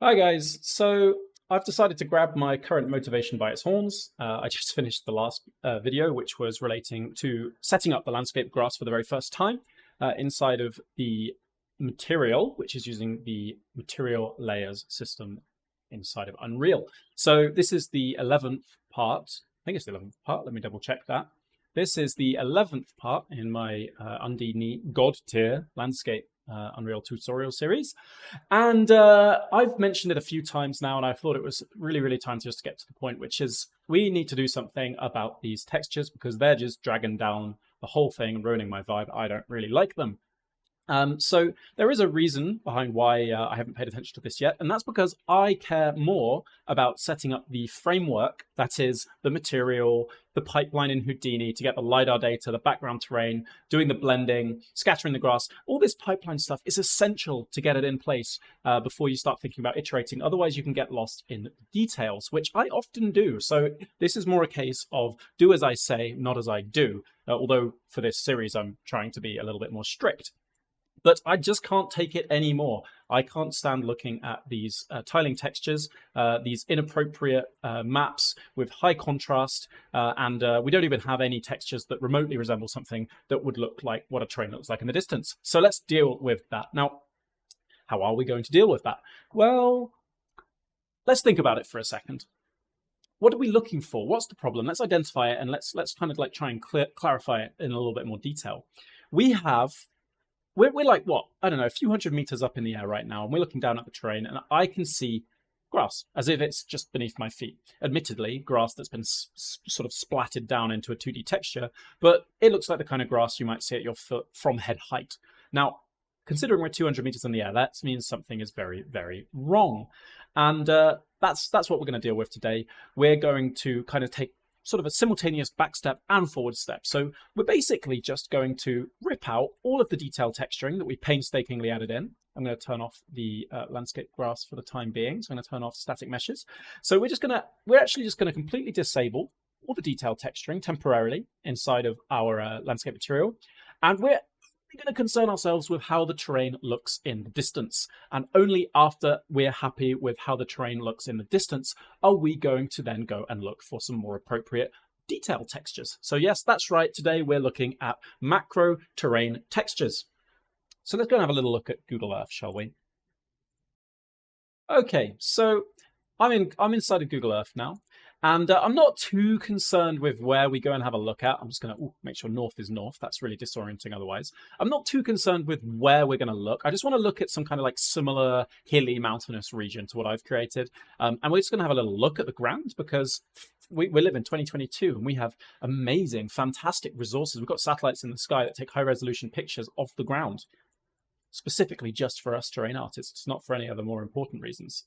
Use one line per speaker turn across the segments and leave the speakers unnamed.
Hi guys, so I've decided to grab my current motivation by its horns. I just finished the last video, which was relating to setting up the landscape grass for the very first time inside of the material, which is using the material layers system inside of Unreal. So this is the 11th part. I think it's the 11th part. Let me double check that. This is the 11th part in my Houdini God tier landscape Unreal tutorial series. And I've mentioned it a few times now, and I thought it was really time to just get to the point, which is we need to do something about these textures because they're just dragging down the whole thing and ruining my vibe. I don't really like them. So there is a reason behind why I haven't paid attention to this yet, and that's because I care more about setting up the framework, that is the material, the pipeline in Houdini to get the LIDAR data, the background terrain, doing the blending, scattering the grass. All this pipeline stuff is essential to get it in place before you start thinking about iterating. Otherwise, you can get lost in details, which I often do. So this is more a case of do as I say, not as I do, although for this series, I'm trying to be a little bit more strict. But I just can't take it anymore. I can't stand looking at these tiling textures, these inappropriate maps with high contrast, and we don't even have any textures that remotely resemble something that would look like what a terrain looks like in the distance. So let's deal with that. Now, how are we going to deal with that? Well, let's think about it for a second. What are we looking for? What's the problem? Let's identify it, and let's kind of like try and clarify it in a little bit more detail. We're like, what? I don't know, a few hundred meters up in the air right now, and we're looking down at the terrain, and I can see grass, as if it's just beneath my feet. Admittedly, grass that's been sort of splattered down into a 2D texture, but it looks like the kind of grass you might see at your foot from head height. Now, considering we're 200 meters in the air, that means something is very wrong. And that's what we're going to deal with today. We're going to kind of take sort of a simultaneous back step and forward step. So we're basically just going to rip out all of the detailed texturing that we painstakingly added in. I'm going to turn off the landscape grass for the time being. So I'm going to turn off static meshes. So we're actually just going to completely disable all the detailed texturing temporarily inside of our landscape material. And we're going to concern ourselves with how the terrain looks in the distance. And only after we're happy with how the terrain looks in the distance are we going to then go and look for some more appropriate detailed textures. So yes, that's right. Today we're looking at macro terrain textures. So let's go and have a little look at Google Earth, shall we? Okay, so I'm inside of Google Earth now. And I'm not too concerned with where we go and have a look at. I'm just going to make sure north is north. That's really disorienting otherwise. I'm not too concerned with where we're going to look. I just want to look at some kind of like similar hilly mountainous region to what I've created. And we're just going to have a little look at the ground because we live in 2022 and we have amazing, fantastic resources. We've got satellites in the sky that take high resolution pictures of the ground, specifically just for us terrain artists, not for any other more important reasons.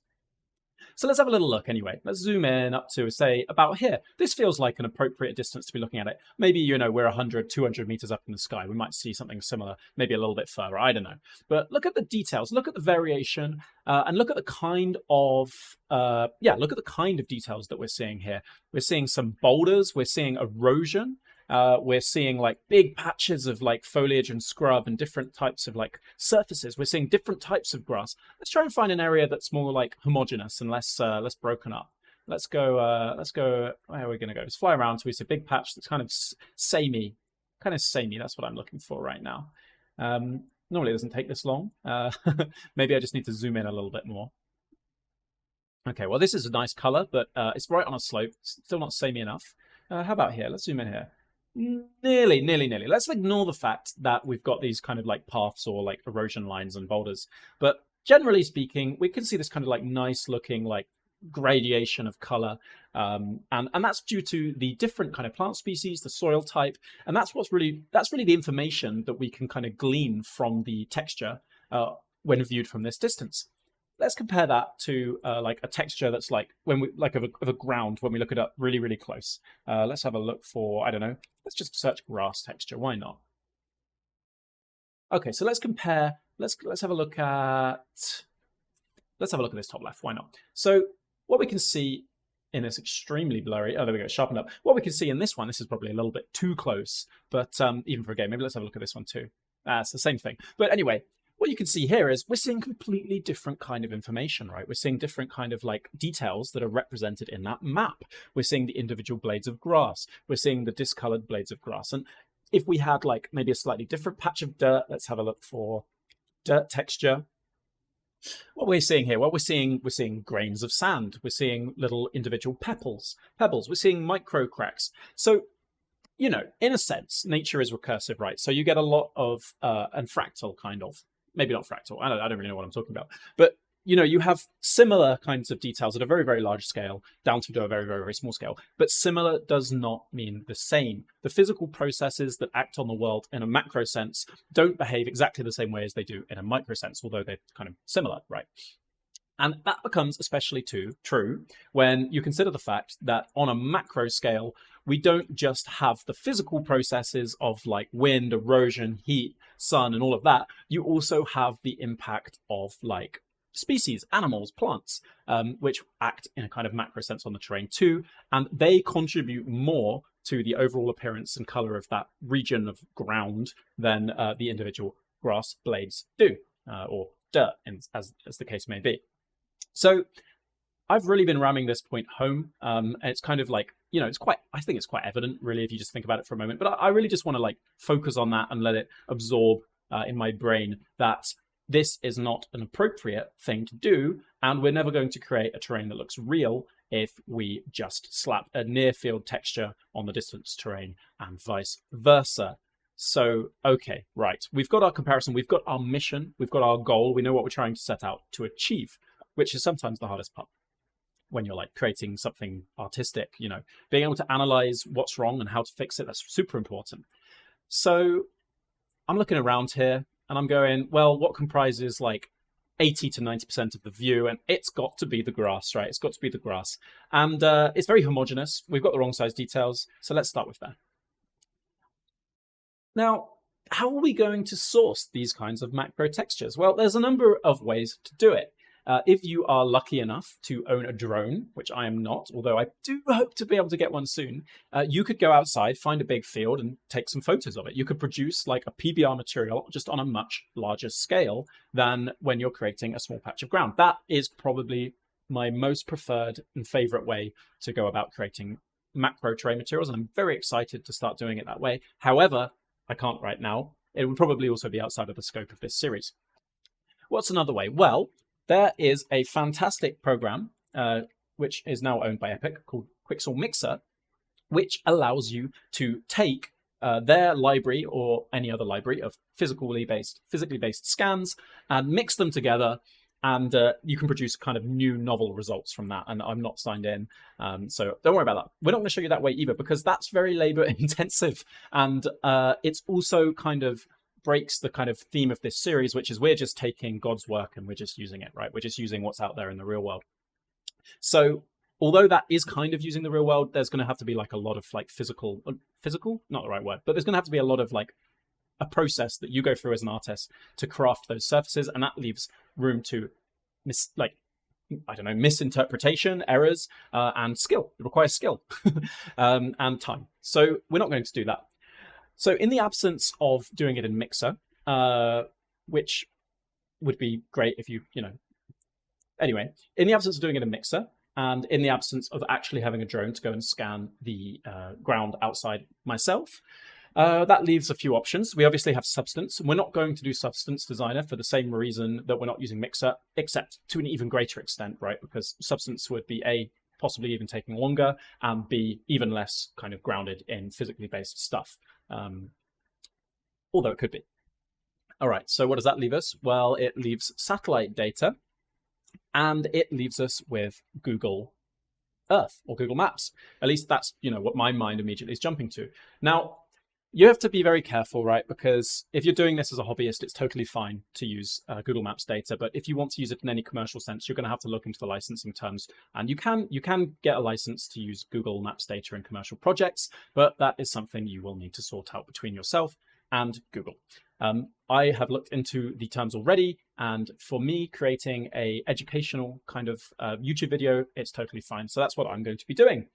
So let's have a little look anyway. Let's zoom in up to, say, about here. This feels like an appropriate distance to be looking at it. Maybe, you know, we're 100, 200 meters up in the sky. We might see something similar, maybe a little bit further. I don't know. But look at the details. Look at the variation and look at the kind of, look at the kind of details that we're seeing here. We're seeing some boulders. We're seeing erosion. We're seeing like big patches of like foliage and scrub and different types of like surfaces. We're seeing different types of grass. Let's try and find an area that's more like homogeneous and less broken up. Let's go, where are we going to go? Let's fly around till we see a big patch that's kind of samey. That's what I'm looking for right now. Normally it doesn't take this long. Maybe I just need to zoom in a little bit more. Okay, well, this is a nice color, but it's right on a slope. It's still not samey enough. How about here? Let's zoom in here. Nearly. Let's ignore the fact that we've got these kind of like paths or like erosion lines and boulders. But generally speaking, we can see this kind of like nice looking like gradation of color. And that's due to the different kind of plant species, the soil type. And that's really the information that we can kind of glean from the texture when viewed from this distance. Let's compare that to like a texture that's like when we like of a ground when we look it up really close. Let's have a look for, I don't know, let's just search grass texture. Why not? Okay, so let's compare. Let's have a look at this top left. Why not? So what we can see in this extremely blurry, oh, there we go, sharpened up. What we can see in this one, this is probably a little bit too close, but even for a game, maybe let's have a look at this one too. It's the same thing. But anyway, what you can see here is we're seeing completely different kind of information, right? We're seeing different kind of like details that are represented in that map. We're seeing the individual blades of grass. We're seeing the discolored blades of grass. And if we had like maybe a slightly different patch of dirt, let's have a look for dirt texture. What we're seeing here, well, we're seeing grains of sand. We're seeing little individual pebbles. We're seeing micro cracks. So, you know, in a sense, nature is recursive, right? So you get a lot of and fractal kind of, maybe not fractal. I don't really know what I'm talking about, but you know, you have similar kinds of details at a very, very large scale down to a very, very, very small scale. But similar does not mean the same. The physical processes that act on the world in a macro sense don't behave exactly the same way as they do in a micro sense, although they're kind of similar, right? And that becomes especially true when you consider the fact that on a macro scale, we don't just have the physical processes of like wind, erosion, heat, sun, and all of that. You also have the impact of like species, animals, plants, which act in a kind of macro sense on the terrain too, and they contribute more to the overall appearance and color of that region of ground than the individual grass blades do, or dirt, as the case may be. So I've really been ramming this point home. And it's kind of like, you know, I think it's quite evident really if you just think about it for a moment, but I really just want to like focus on that and let it absorb in my brain that this is not an appropriate thing to do, and we're never going to create a terrain that looks real if we just slap a near field texture on the distance terrain and vice versa. So, okay, right, we've got our comparison, we've got our mission, we've got our goal, we know what we're trying to set out to achieve, which is sometimes the hardest part when you're like creating something artistic, you know, being able to analyze what's wrong and how to fix it, that's super important. So I'm looking around here, and I'm going, well, what comprises like 80 to 90% of the view? And it's got to be the grass, right? It's got to be the grass. And it's very homogeneous. We've got the wrong size details. So let's start with that. Now, how are we going to source these kinds of macro textures? Well, there's a number of ways to do it. If you are lucky enough to own a drone, which I am not, although I do hope to be able to get one soon, you could go outside, find a big field and take some photos of it. You could produce like a PBR material just on a much larger scale than when you're creating a small patch of ground. That is probably my most preferred and favorite way to go about creating macro terrain materials, and I'm very excited to start doing it that way. However, I can't right now. It would probably also be outside of the scope of this series. What's another way? Well, there is a fantastic program, which is now owned by Epic, called Quixel Mixer, which allows you to take their library or any other library of physically based scans and mix them together, and you can produce kind of new novel results from that. And I'm not signed in, so don't worry about that. We're not going to show you that way either, because that's very labor intensive, and it's also kind of breaks the kind of theme of this series, which is we're just taking God's work and we're just using it, right? We're just using what's out there in the real world. So although that is kind of using the real world, there's going to have to be like a lot of like physical, not the right word, but there's going to have to be a lot of like a process that you go through as an artist to craft those surfaces, and that leaves room to misinterpretation, errors, and skill. It requires skill and time. So we're not going to do that. So in the absence of doing it in Mixer, which would be great if anyway, in the absence of doing it in Mixer, and in the absence of actually having a drone to go and scan the ground outside myself, that leaves a few options. We obviously have Substance. We're not going to do Substance Designer for the same reason that we're not using Mixer, except to an even greater extent, right? Because Substance would be A, possibly even taking longer, and B, even less kind of grounded in physically based stuff. Although it could be. All right, so what does that leave us? Well, it leaves satellite data, and it leaves us with Google Earth or Google Maps. At least that's, what my mind immediately is jumping to. Now, you have to be very careful, right? Because if you're doing this as a hobbyist, it's totally fine to use Google Maps data. But if you want to use it in any commercial sense, you're going to have to look into the licensing terms. And you can get a license to use Google Maps data in commercial projects, but that is something you will need to sort out between yourself and Google. I have looked into the terms already, and for me, creating a educational kind of YouTube video, it's totally fine. So that's what I'm going to be doing.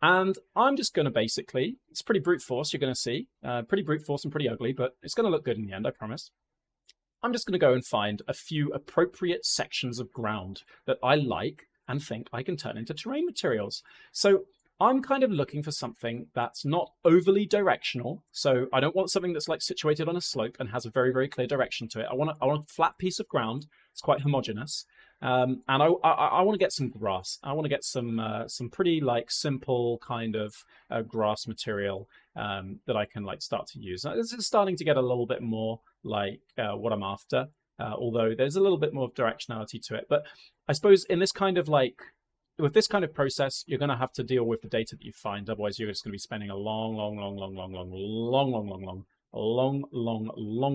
And I'm just going to basically, it's pretty brute force, you're going to see, pretty brute force and pretty ugly, but it's going to look good in the end, I promise. I'm just going to go and find a few appropriate sections of ground that I like and think I can turn into terrain materials. So I'm kind of looking for something that's not overly directional. So I don't want something that's like situated on a slope and has a very, very clear direction to it. I want a flat piece of ground. It's quite homogeneous. And I want to get some grass. I want to get some pretty like simple kind of grass material that I can like start to use. Now, this is starting to get a little bit more like what I'm after, although there's a little bit more directionality to it. But I suppose in this kind of like, with this kind of process, you're going to have to deal with the data that you find. Otherwise, you're just going to be spending a long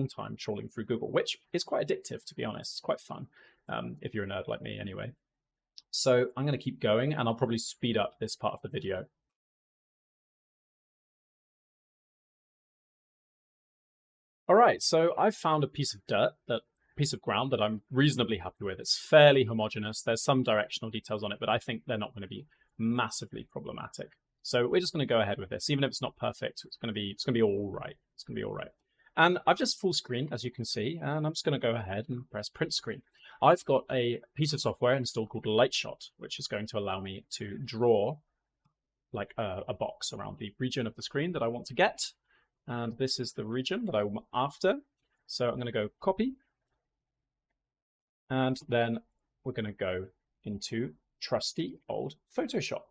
time trawling through Google, which is quite addictive, to be honest. It's quite fun if you're a nerd like me anyway. So I'm going to keep going, and I'll probably speed up this part of the video. All right, so I've found a piece of ground that I'm reasonably happy with. It's fairly homogeneous. There's some directional details on it, but I think they're not going to be massively problematic. So we're just going to go ahead with this. Even if it's not perfect, it's going to be all right. It's going to be all right. And I've just full screened, as you can see, and I'm just going to go ahead and press print screen. I've got a piece of software installed called Lightshot, which is going to allow me to draw like a box around the region of the screen that I want to get. And this is the region that I'm after. So I'm going to go copy. And then we're going to go into trusty old Photoshop.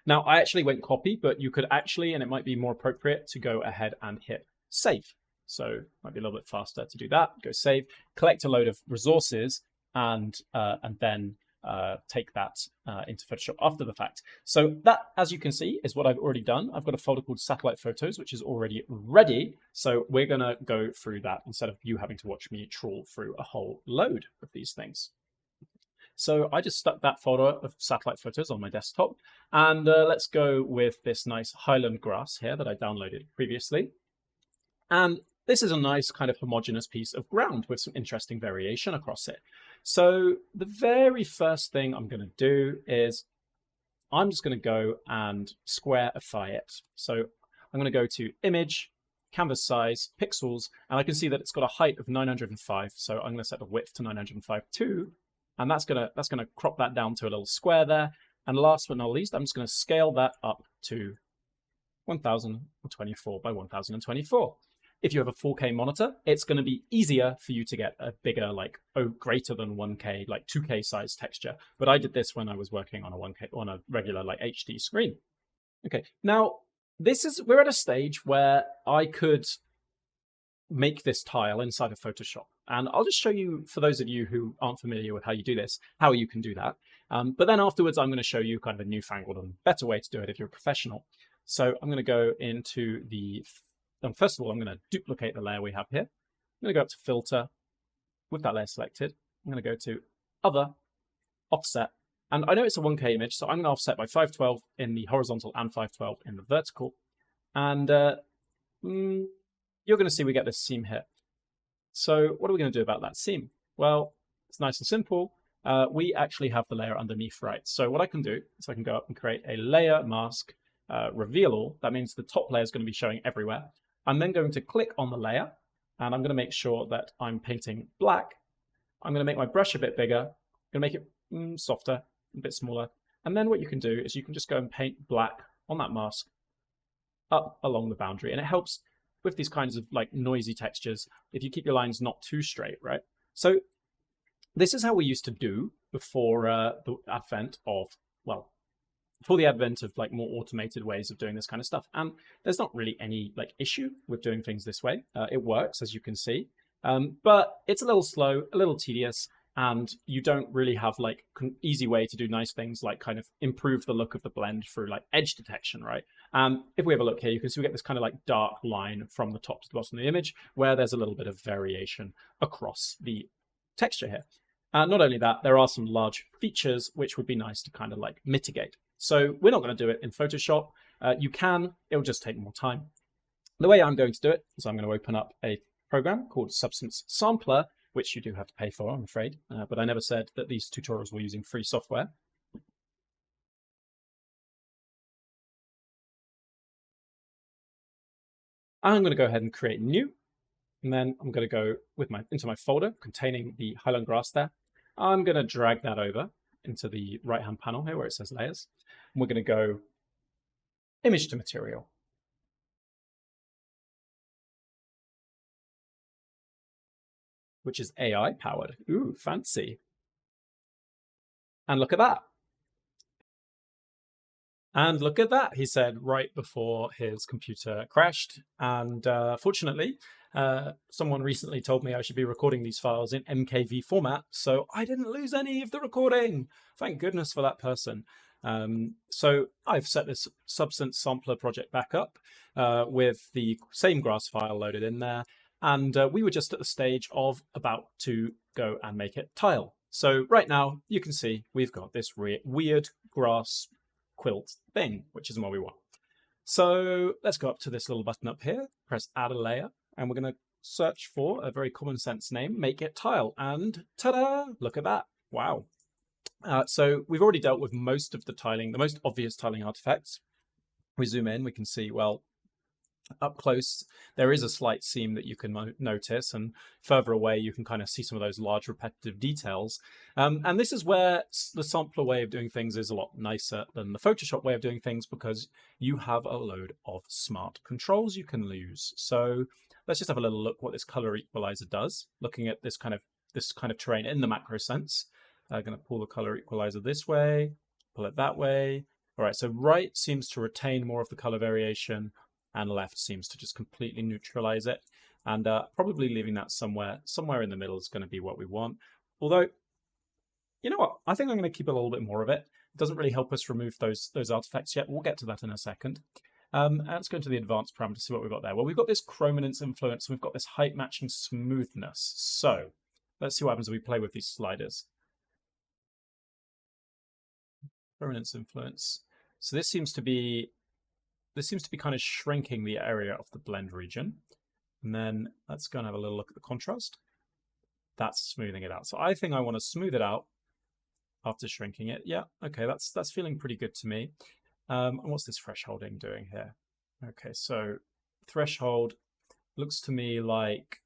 Now, I actually went copy, but you could actually, and it might be more appropriate to go ahead and hit save. So it might be a little bit faster to do that. Go save, collect a load of resources, and then take that into Photoshop after the fact. So that, as you can see, is what I've already done. I've got a folder called satellite photos, which is already ready. So we're going to go through that instead of you having to watch me trawl through a whole load of these things. So I just stuck that folder of satellite photos on my desktop, and let's go with this nice highland grass here that I downloaded previously. And this is a nice kind of homogeneous piece of ground with some interesting variation across it. So the very first thing I'm going to do is I'm just going to go and squarify it. So I'm going to go to Image, Canvas Size, Pixels, and I can see that it's got a height of 905. So I'm going to set the width to 905 too, and that's going to crop that down to a little square there. And last but not least, I'm just going to scale that up to 1024 by 1024. If you have a 4K monitor, it's going to be easier for you to get a bigger, like greater than 1K, like 2K size texture. But I did this when I was working on a regular like HD screen. Okay, now we're at a stage where I could make this tile inside of Photoshop. And I'll just show you, for those of you who aren't familiar with how you do this, how you can do that. But then afterwards, I'm going to show you kind of a newfangled and better way to do it if you're a professional. So I'm going to go into first of all, I'm going to duplicate the layer we have here. I'm going to go up to Filter with that layer selected. I'm going to go to Other, Offset. And I know it's a 1K image, so I'm going to offset by 512 in the horizontal and 512 in the vertical. And you're going to see we get this seam here. So what are we going to do about that seam? Well, it's nice and simple. We actually have the layer underneath, right? So what I can do is I can go up and create a layer mask, reveal all. That means the top layer is going to be showing everywhere. I'm then going to click on the layer, and I'm going to make sure that I'm painting black. I'm going to make my brush a bit bigger. I'm going to make it softer, a bit smaller. And then what you can do is you can just go and paint black on that mask up along the boundary. And it helps with these kinds of like noisy textures if you keep your lines not too straight, right? So this is how we used to do before the advent of, well, before the advent of like more automated ways of doing this kind of stuff. And there's not really any like issue with doing things this way. It works, as you can see, but it's a little slow, a little tedious, and you don't really have like an easy way to do nice things like kind of improve the look of the blend through like edge detection, right? If we have a look here, you can see we get this kind of like dark line from the top to the bottom of the image where there's a little bit of variation across the texture here. Not only that, there are some large features which would be nice to kind of like mitigate. So we're not going to do it in Photoshop. You can, it'll just take more time. The way I'm going to do it is I'm going to open up a program called Substance Sampler, which you do have to pay for, I'm afraid. But I never said that these tutorials were using free software. I'm going to go ahead and create new. And then I'm going to go with into my folder containing the highland grass there. I'm going to drag that over into the right-hand panel here where it says layers. And we're going to go image to material. Which is AI powered. Ooh, fancy. And look at that. And look at that, he said right before his computer crashed. And fortunately, someone recently told me I should be recording these files in MKV format, so I didn't lose any of the recording. Thank goodness for that person. So I've set this Substance Sampler project back up with the same grass file loaded in there. And we were just at the stage of about to go and make it tile. So right now, you can see we've got this weird grass quilt thing, which isn't what we want. So let's go up to this little button up here, press add a layer, and we're going to search for a very common sense name, make it tile, and ta-da, look at that. Wow. So we've already dealt with most of the tiling, the most obvious tiling artifacts. We zoom in, we can see, well, up close, there is a slight seam that you can notice, and further away, you can kind of see some of those large repetitive details. And this is where the sampler way of doing things is a lot nicer than the Photoshop way of doing things, because you have a load of smart controls you can use. So let's just have a little look what this color equalizer does, looking at this kind of terrain in the macro sense. I'm going to pull the color equalizer this way, pull it that way. All right, so right seems to retain more of the color variation, and left seems to just completely neutralize it. And probably leaving that somewhere in the middle is going to be what we want. Although, you know what? I think I'm going to keep a little bit more of it. It doesn't really help us remove those artifacts yet. We'll get to that in a second. Let's go into the advanced parameters, see what we've got there. Well, we've got this chrominance influence, and we've got this height matching smoothness. So let's see what happens if we play with these sliders. Chrominance influence. So this seems to be kind of shrinking the area of the blend region. And then let's go and have a little look at the contrast. That's smoothing it out. So I think I want to smooth it out after shrinking it. Yeah, okay, that's feeling pretty good to me. And what's this thresholding doing here? Okay, so threshold looks to me like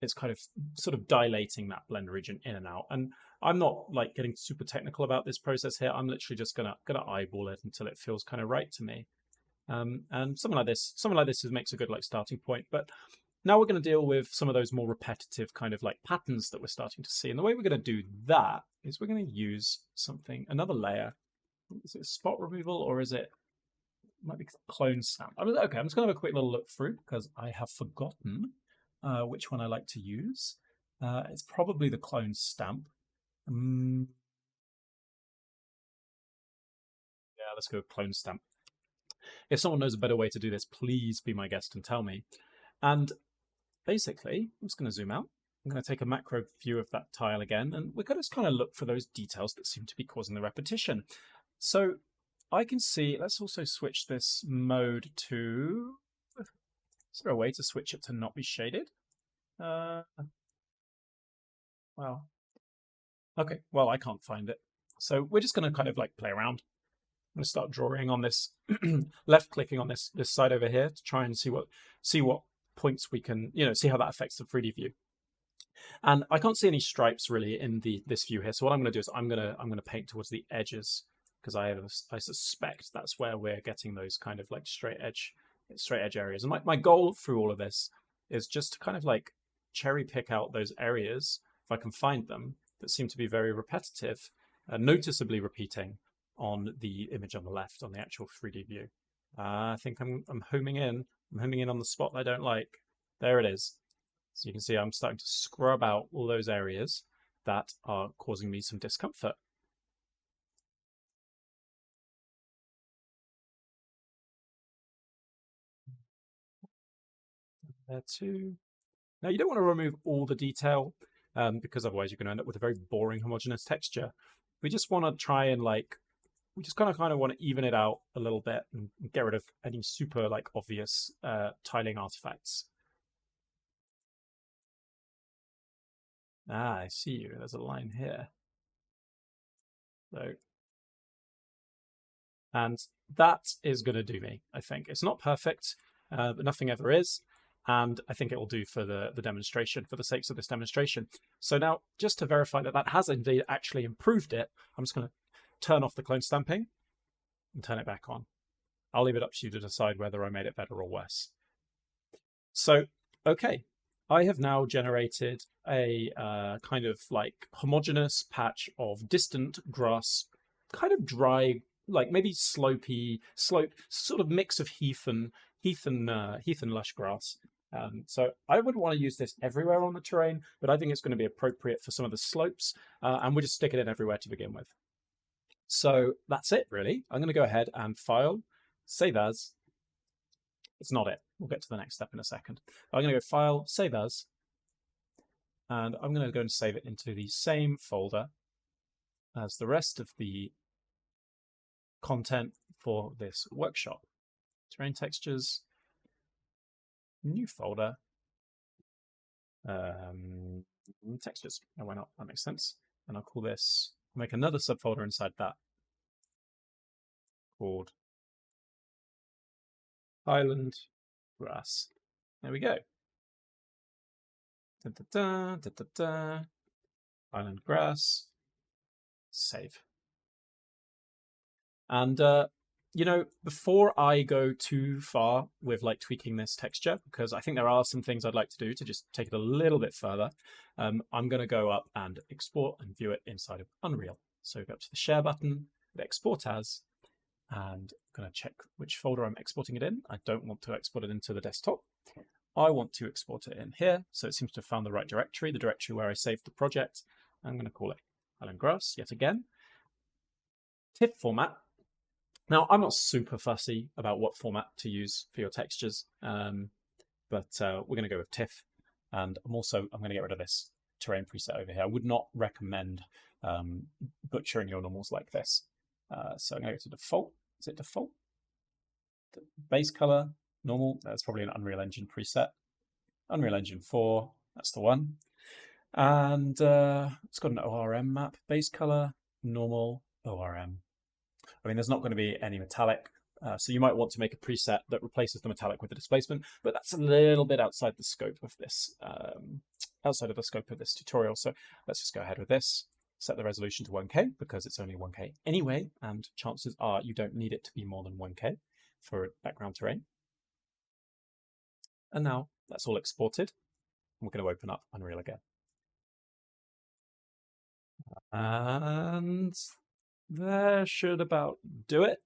it's kind of sort of dilating that blend region in and out. And I'm not like getting super technical about this process here. I'm literally just gonna eyeball it until it feels kind of right to me. And something like this makes a good like starting point. But now we're going to deal with some of those more repetitive kind of like patterns that we're starting to see. And the way we're going to do that is we're going to use another layer. Is it spot removal, or is it might be clone stamp? Okay, I'm just going to have a quick little look through because I have forgotten which one I like to use. It's probably the clone stamp. Yeah, let's go with clone stamp. If someone knows a better way to do this, please be my guest and tell me. And basically, I'm just going to zoom out. I'm going to take a macro view of that tile again, and we're going to just kind of look for those details that seem to be causing the repetition. So I can see, let's also switch this mode to, is there a way to switch it to not be shaded? Well, okay, well, I can't find it. So we're just going to kind of like play around. I'm going to start drawing on this, left clicking on this side over here to try and see what points we can, see how that affects the 3D view. And I can't see any stripes really in this view here. So what I'm going to do is I'm going to paint towards the edges, because I suspect that's where we're getting those kind of like straight edge areas. And my goal through all of this is just to kind of like cherry pick out those areas, if I can find them, that seem to be very repetitive, noticeably repeating on the image on the left, on the actual 3D view. I think I'm homing in. I'm homing in on the spot I don't like. There it is. So you can see I'm starting to scrub out all those areas that are causing me some discomfort. There too. Now you don't want to remove all the detail because otherwise you're going to end up with a very boring homogeneous texture. We just want to try and we just kind of want to even it out a little bit and get rid of any super like obvious tiling artifacts. Ah, I see you. There's a line here. So, and that is going to do me, I think. It's not perfect, but nothing ever is. and I think it will do for the demonstration, for the sakes of this demonstration. So now, just to verify that that has indeed actually improved it, I'm just going to turn off the clone stamping and turn it back on. I'll leave it up to you to decide whether I made it better or worse. So, okay, I have now generated a kind of like homogeneous patch of distant grass, kind of dry, like maybe slope, sort of mix of heath and lush grass. So I would want to use this everywhere on the terrain, but I think it's going to be appropriate for some of the slopes, and we'll just stick it in everywhere to begin with. So that's it, really. I'm going to go ahead and file, save as. It's not it. We'll get to the next step in a second. I'm going to go file, save as, and I'm going to go and save it into the same folder as the rest of the content for this workshop. Terrain textures, new folder, textures. Oh, why not? That makes sense. And I'll call this, make another subfolder inside that called Highland Grass. There we go. Da, da, da, da, da, da. Highland Grass. Save. And you know, before I go too far with like tweaking this texture, because I think there are some things I'd like to do to just take it a little bit further, I'm going to go up and export and view it inside of Unreal. So go up to the share button, export as, and I'm going to check which folder I'm exporting it in. I don't want to export it into the desktop. I want to export it in here. So it seems to have found the right directory, the directory where I saved the project. I'm going to call it Highland Grass yet again. TIFF format. Now, I'm not super fussy about what format to use for your textures, but we're going to go with TIFF. And I'm going to get rid of this terrain preset over here. I would not recommend butchering your normals like this. So I'm going to go to default. Is it default? The base color, normal. That's probably an Unreal Engine preset. Unreal Engine 4, that's the one. And it's got an ORM map. Base color, normal, ORM. I mean, there's not going to be any metallic, so you might want to make a preset that replaces the metallic with the displacement, but that's a little bit outside the scope of this, tutorial. So let's just go ahead with this. Set the resolution to 1K because it's only 1K anyway, and chances are you don't need it to be more than 1K for background terrain. And now that's all exported. We're going to open up Unreal again. And that should about do it.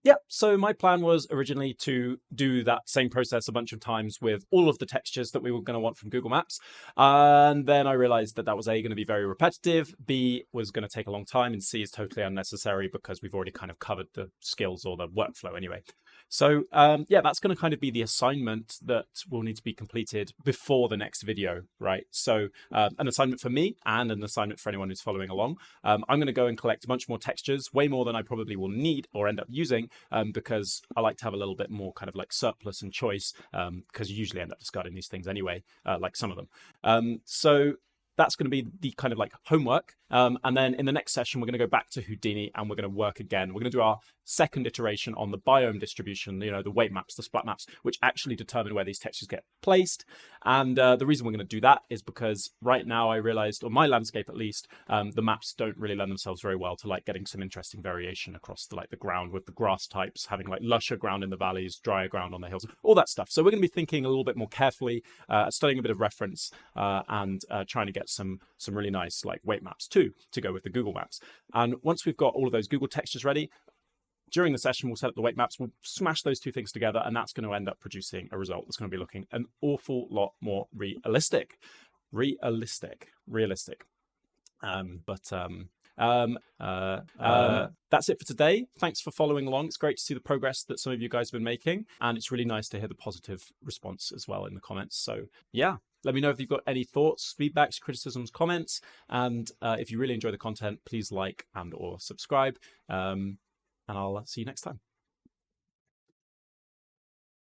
Yeah, so my plan was originally to do that same process a bunch of times with all of the textures that we were going to want from Google Maps. And then I realized that that was A, going to be very repetitive, B, was going to take a long time, and C is totally unnecessary because we've already kind of covered the skills or the workflow anyway. So yeah, that's going to kind of be the assignment that will need to be completed before the next video, right? So an assignment for me and an assignment for anyone who's following along. I'm going to go and collect a bunch more textures, way more than I probably will need or end up using, because I like to have a little bit more kind of like surplus and choice, because you usually end up discarding these things anyway, like some of them. So that's going to be the kind of like homework. And then in the next session, we're going to go back to Houdini and we're going to work again. We're going to do our second iteration on the biome distribution, you know, the weight maps, the splat maps, which actually determine where these textures get placed. And the reason we're going to do that is because right now I realized, on my landscape at least, the maps don't really lend themselves very well to like getting some interesting variation across the, like the ground with the grass types, having like lusher ground in the valleys, drier ground on the hills, all that stuff. So we're going to be thinking a little bit more carefully, studying a bit of reference, and trying to get some really nice like weight maps too to go with the Google Maps. And once we've got all of those Google textures ready, during the session, we'll set up the weight maps, we'll smash those two things together, and that's going to end up producing a result that's going to be looking an awful lot more realistic. That's it for today. Thanks for following along. It's great to see the progress that some of you guys have been making, and it's really nice to hear the positive response as well in the comments. So yeah, let me know if you've got any thoughts, feedbacks, criticisms, comments, and if you really enjoy the content, please like and or subscribe, and I'll see you next time.